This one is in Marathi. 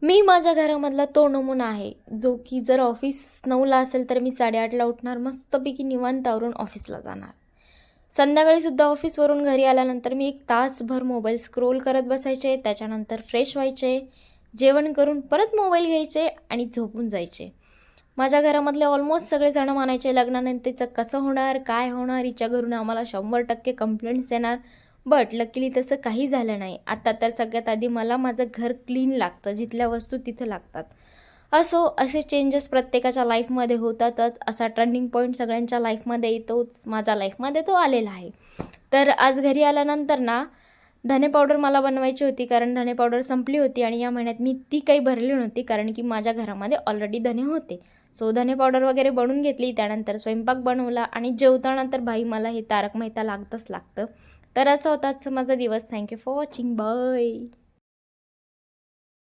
मी माझ्या घरामधला तो नमुना आहे, जो की जर ऑफिस 9ला असेल तर मी 8:30ला उठणार, मस्तपैकी निवांत आवरून ऑफिसला जाणार. संध्याकाळीसुद्धा ऑफिसवरून घरी आल्यानंतर मी 1 तासभर मोबाईल स्क्रोल करत बसायचे, त्याच्यानंतर फ्रेश व्हायचे, जेवण करून परत मोबाईल घ्यायचे आणि झोपून जायचे. माझ्या घरामधले ऑलमोस्ट सगळेजण म्हणायचे लग्नानंतरचं कसं होणार, काय होणार, हिच्या घरून आम्हाला 100% कंप्लेंट्स येणार. बट लकीली तसं काही झालं नाही. आता तर सगळ्यात आधी मला माझं घर क्लीन लागतं, जिथल्या वस्तू तिथं लागतात. असे चेंजेस प्रत्येकाच्या लाईफमध्ये होतातच. असा टर्निंग पॉईंट सगळ्यांच्या लाईफमध्ये येतोच. माझ्या लाईफमध्ये तो आलेला आहे. तर आज घरी आल्यानंतर ना धने पावडर मला बनवायची होती, कारण धने पावडर संपली होती आणि या महिन्यात मी ती काही भरली नव्हती, कारण की माझ्या घरामध्ये ऑलरेडी धने होते. सो धने पावडर वगैरे बनवून घेतली. त्यानंतर स्वयंपाक बनवला आणि जेवताना तर भाई मला हे तारक मेहता लागतंच लागतं. तर असा होता आजचा माझा दिवस. Thank you for watching. बाय.